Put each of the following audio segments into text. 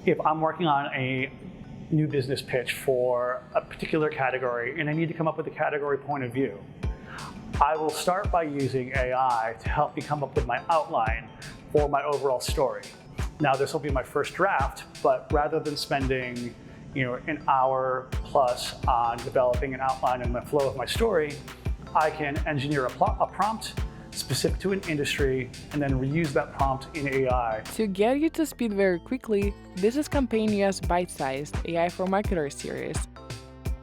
if I'm working on a new business pitch for a particular category and I need to come up with a category point of view, I will start by using AI to help me come up with my outline for my overall story. Now, this will be my first draft, but rather than spending an hour plus on developing an outline and the flow of my story, I can engineer a prompt specific to an industry and then reuse that prompt in AI. To get you to speed very quickly, this is Campania's Byte-Sized AI for Marketers series.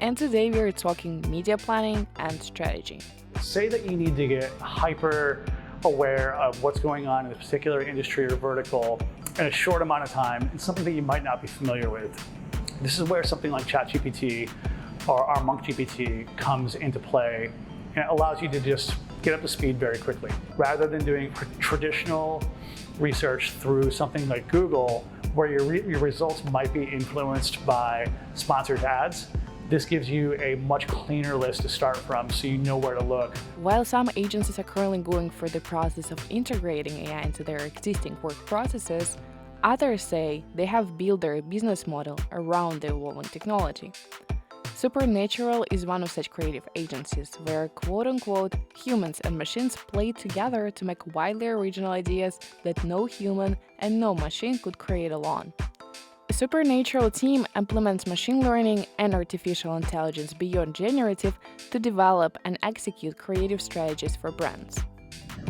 And today we're talking media planning and strategy. Say that you need to get hyper aware of what's going on in a particular industry or vertical in a short amount of time, and something that you might not be familiar with. This is where something like ChatGPT or our MonkGPT comes into play, and it allows you to just get up to speed very quickly. Rather than doing traditional research through something like Google, where your results might be influenced by sponsored ads, this gives you a much cleaner list to start from, so you know where to look. While some agencies are currently going through the process of integrating AI into their existing work processes, others say they have built their business model around the evolving technology. Supernatural is one of such creative agencies where, quote-unquote, humans and machines play together to make widely original ideas that no human and no machine could create alone. The Supernatural team implements machine learning and artificial intelligence beyond generative to develop and execute creative strategies for brands.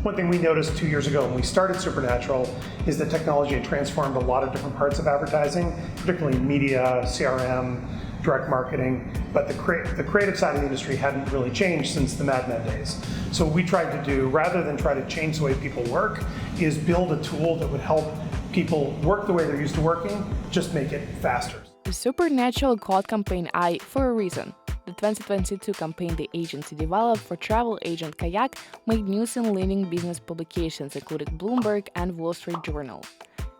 One thing we noticed 2 years ago when we started Supernatural is that technology had transformed a lot of different parts of advertising, particularly media, CRM, direct marketing, but the creative side of the industry hadn't really changed since the Mad Men days. So what we tried to do, rather than try to change the way people work, is build a tool that would help people work the way they're used to working, just make it faster. The Supernatural called campaign I for a reason. The 2022 campaign the agency developed for travel agent Kayak made news in leading business publications including Bloomberg and Wall Street Journal.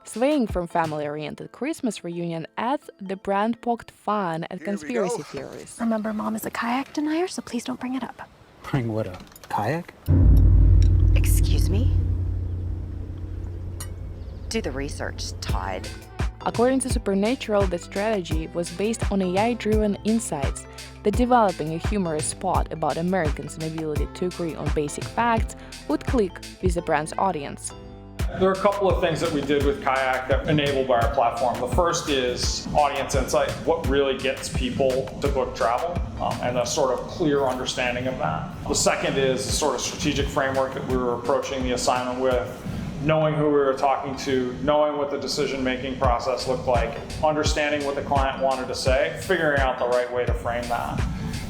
Swaying from family-oriented Christmas reunion ads, the brand poked fun at conspiracy theories. Remember, Mom is a kayak denier, so please don't bring it up. Bring what up? Kayak? Excuse me? Do the research, Todd. According to Supernatural, the strategy was based on AI-driven insights that developing a humorous spot about Americans' inability to agree on basic facts would click with the brand's audience. There are a couple of things that we did with Kayak that enabled by our platform. The first is audience insight, what really gets people to book travel, and a sort of clear understanding of that. The second is a sort of strategic framework that we were approaching the assignment with, knowing who we were talking to, knowing what the decision-making process looked like, understanding what the client wanted to say, figuring out the right way to frame that.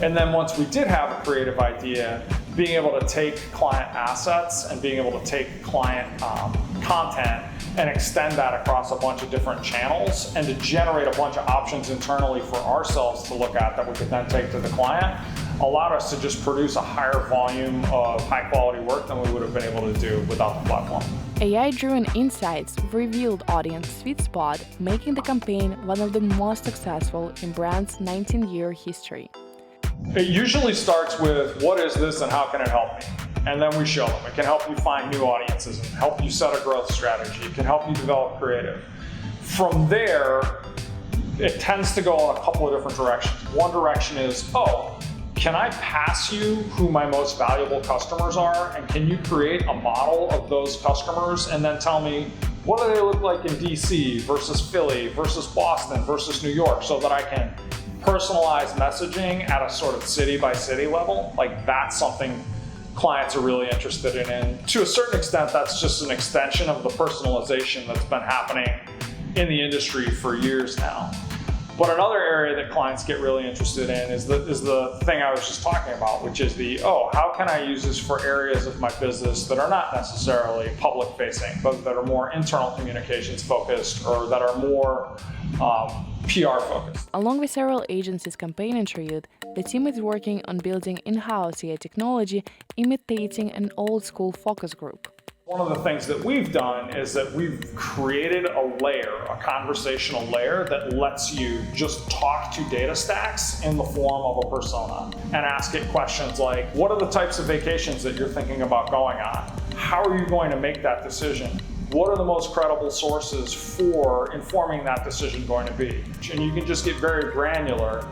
And then once we did have a creative idea, being able to take client assets and being able to take client content and extend that across a bunch of different channels and to generate a bunch of options internally for ourselves to look at that we could then take to the client, allowed us to just produce a higher volume of high-quality work than we would have been able to do without the platform. AI-driven insights revealed audience sweet spot, making the campaign one of the most successful in brand's 19-year history. It usually starts with, what is this and how can it help me? And then we show them. It can help you find new audiences and help you set a growth strategy. It can help you develop creative. From there, it tends to go in a couple of different directions. One direction is, oh, can I pass you who my most valuable customers are? And can you create a model of those customers and then tell me, what do they look like in DC versus Philly versus Boston versus New York, so that I can personalize messaging at a sort of city by city level? Like, that's something clients are really interested in. And to a certain extent, that's just an extension of the personalization that's been happening in the industry for years now. But another area that clients get really interested in is the thing I was just talking about, which is how can I use this for areas of my business that are not necessarily public facing, but that are more internal communications focused or that are more PR focused. Along with several agencies campaign interviewed, the team is working on building in-house AI technology imitating an old-school focus group. One of the things that we've done is that we've created a layer, a conversational layer that lets you just talk to data stacks in the form of a persona and ask it questions like, what are the types of vacations that you're thinking about going on? How are you going to make that decision? what are the most credible sources for informing that decision going to be? And you can just get very granular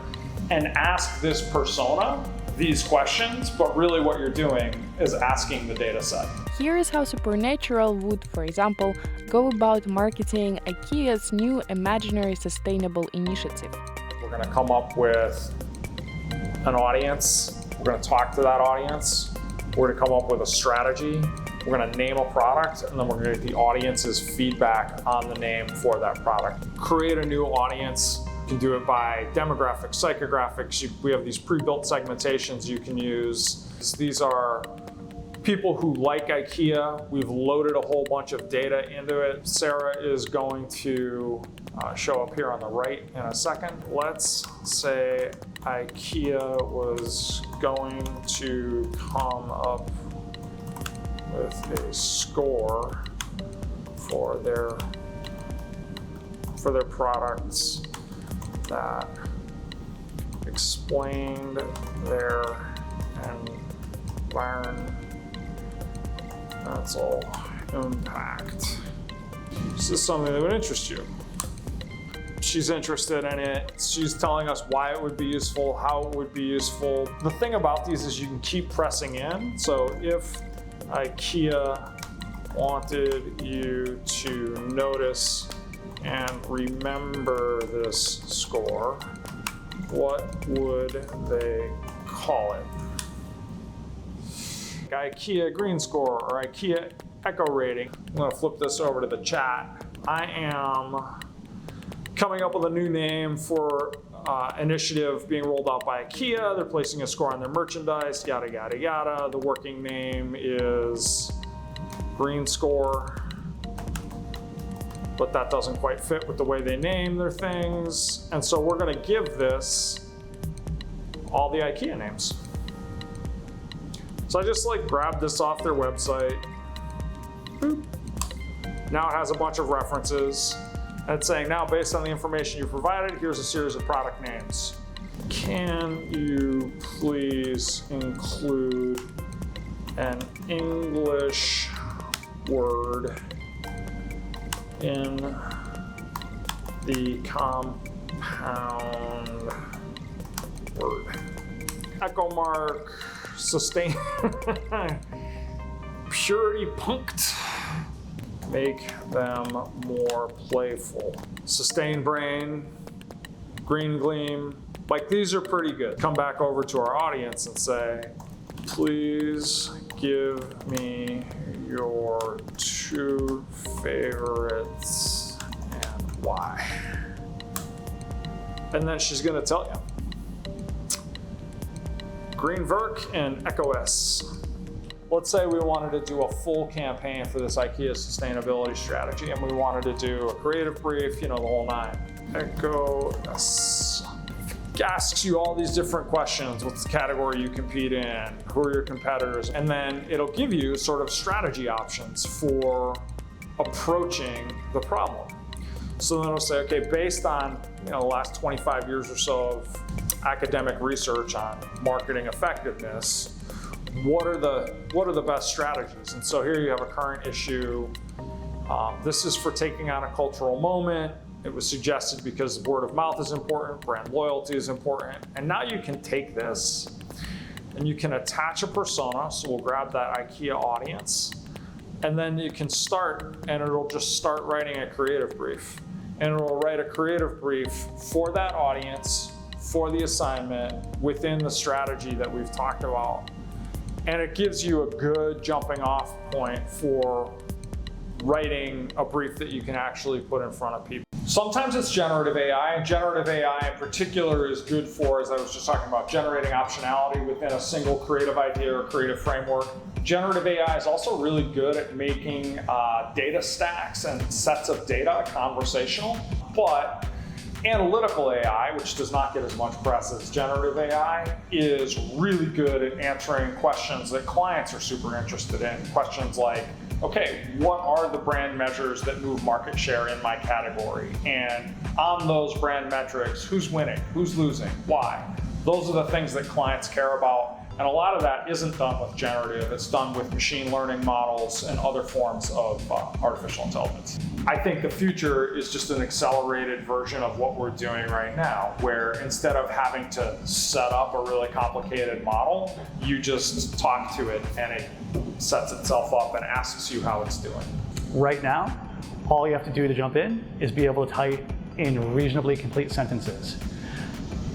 and ask this persona these questions, but really what you're doing is asking the data set. Here is how Supernatural would, for example, go about marketing Ikea's new imaginary sustainable initiative. We're going to come up with an audience. We're going to talk to that audience. We're going to come up with a strategy. We're going to name a product, and then we're going to get the audience's feedback on the name for that product. Create a new audience. You can do it by demographics, psychographics. We have these pre-built segmentations you can use. These are people who like Ikea. We've loaded a whole bunch of data into it. Sarah is going to show up here on the right in a second. Let's say Ikea was going to come up with a score for their products that explained their environmental impact. This is something that would interest you. She's interested in it. She's telling us why it would be useful, how it would be useful. The thing about these is you can keep pressing in. So if Ikea wanted you to notice and remember this score, what would they call it? Ikea green score or Ikea echo rating. I'm going to flip this over to the chat. I am coming up with a new name for initiative being rolled out by Ikea. They're placing a score on their merchandise, yada, yada, yada. The working name is green score, but that doesn't quite fit with the way they name their things. And so we're going to give this all the Ikea names. So I just grabbed this off their website. Boop. Now it has a bunch of references. And it's saying, now based on the information you provided, here's a series of product names. Can you please include an English word in the compound word? Echo mark, sustain, purity punked. Make them more playful. Sustain brain, green gleam. These are pretty good. Come back over to our audience and say, please give me your 2 favorites and why. And then she's gonna tell you. Green Verk and Echo S. Let's say we wanted to do a full campaign for this IKEA sustainability strategy, and we wanted to do a creative brief, the whole 9. Echo S asks you all these different questions. What's the category you compete in? Who are your competitors? And then it'll give you sort of strategy options for approaching the problem. So then it'll say, okay, based on the last 25 years or so of academic research on marketing effectiveness, what are the best strategies? And so here you have a current issue. This is for taking on a cultural moment. It was suggested because word of mouth is important, brand loyalty is important. And now you can take this and you can attach a persona. So we'll grab that IKEA audience, and then you can start, and it'll just start writing a creative brief. And it'll write a creative brief for that audience, for the assignment, within the strategy that we've talked about. And it gives you a good jumping off point for writing a brief that you can actually put in front of people. Sometimes it's generative AI, and generative AI in particular is good for, as I was just talking about, generating optionality within a single creative idea or creative framework. Generative AI is also really good at making data stacks and sets of data conversational, but analytical AI, which does not get as much press as generative AI, is really good at answering questions that clients are super interested in. Questions like, okay, what are the brand measures that move market share in my category? And on those brand metrics, who's winning, who's losing, why? Those are the things that clients care about. And a lot of that isn't done with generative, it's done with machine learning models and other forms of artificial intelligence. I think the future is just an accelerated version of what we're doing right now, where instead of having to set up a really complicated model, you just talk to it and it sets itself up and asks you how it's doing. Right now, all you have to do to jump in is be able to type in reasonably complete sentences.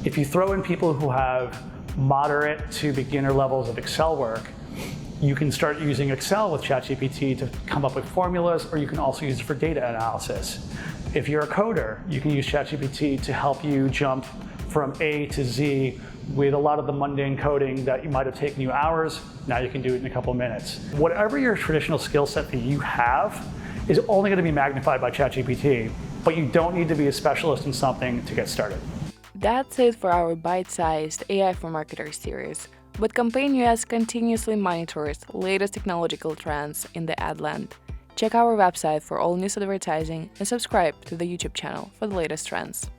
If you throw in people who have moderate to beginner levels of Excel work, you can start using Excel with ChatGPT to come up with formulas, or you can also use it for data analysis. If you're a coder, you can use ChatGPT to help you jump from A to Z with a lot of the mundane coding that you might have taken you hours. Now you can do it in a couple of minutes. Whatever your traditional skill set that you have is only going to be magnified by ChatGPT, but you don't need to be a specialist in something to get started. That's it for our Byte-Sized AI for Marketers series, but Campaign US continuously monitors latest technological trends in the ad land. Check our website for all news advertising and subscribe to the YouTube channel for the latest trends.